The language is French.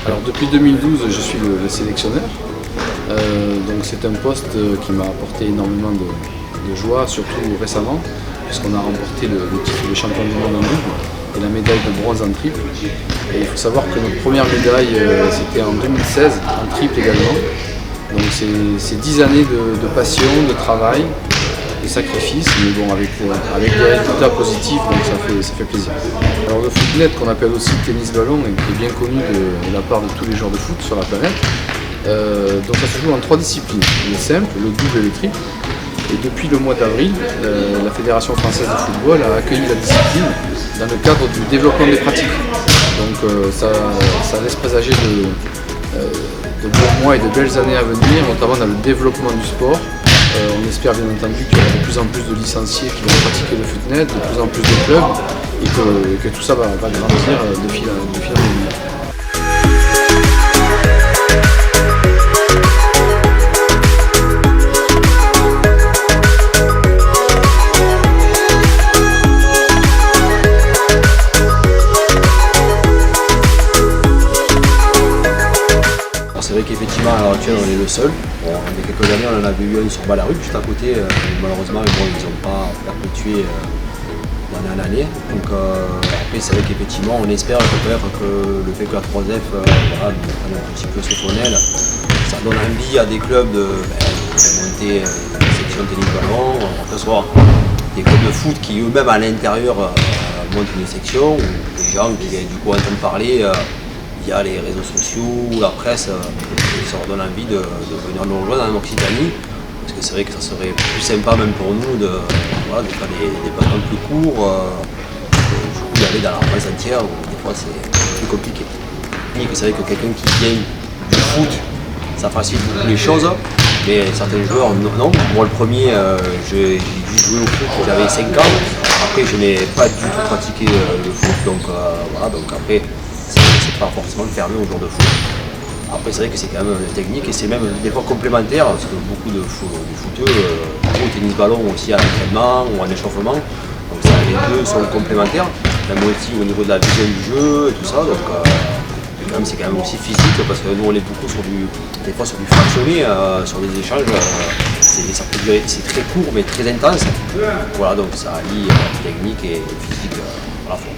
Alors depuis 2012, je suis le sélectionneur. Donc c'est un poste qui m'a apporté énormément de joie, surtout récemment, puisqu'on a remporté le titre de champion du monde en double et la médaille de bronze en triple. Et il faut savoir que notre première médaille, c'était en 2016, en triple également. Donc c'est 10 années de passion, de travail, de sacrifice, mais bon, avec des résultats positifs, donc ça fait plaisir. Alors le footnet, qu'on appelle aussi tennis ballon, est bien connu de la part de tous les joueurs de foot sur la planète. Donc ça se joue en 3 disciplines, le simple, le double et le triple. Et depuis le mois d'avril, la Fédération française de football a accueilli la discipline dans le cadre du développement des pratiques. Donc ça laisse présager de bons mois et de belles années à venir, notamment dans le développement du sport. On espère bien entendu qu'il y aura de plus en plus de licenciés qui vont pratiquer le footnet, de plus en plus de clubs, et que tout ça va grandir de fil en aiguille. C'est vrai qu'effectivement à l'heure actuelle on est le seul. Bon, il y a quelques années on en avait eu un sur Ballaruc juste à côté, malheureusement bon, ils n'ont pas perpétué d'année en année. Donc après c'est vrai qu'effectivement on espère peut-être que le fait que la 3F voilà, un petit peu ce tonnel, ça donne envie à des clubs de monter une section tennis ballon, que ce soit des clubs de foot qui eux-mêmes à l'intérieur montent une section, ou des gens qui du coup entendent parler via les réseaux sociaux, la presse, ça leur donne envie de venir nous rejoindre en Occitanie. Parce que c'est vrai que ça serait plus sympa même pour nous de faire des déplacements plus courts, du coup d'aller dans la France entière, où des fois c'est plus compliqué. C'est vrai que quelqu'un qui vient du foot, ça facilite beaucoup les choses, mais certains joueurs non. Moi le premier, j'ai dû jouer au foot quand j'avais 5 ans, après je n'ai pas du tout pratiqué le foot, donc voilà, donc après c'est pas forcément fermé aux joueurs de foot. Après c'est vrai que c'est quand même technique et c'est même des fois complémentaire parce que beaucoup de footeux jouent au tennis ballon aussi à l'entraînement ou en échauffement. Donc ça, les deux sont complémentaires, même aussi au niveau de la vision du jeu et tout ça. Donc c'est quand même aussi physique parce que nous on est beaucoup des fois sur du fractionné, sur des échanges, ça peut durer, c'est très court mais très intense. Voilà, donc ça allie technique et physique à la fois.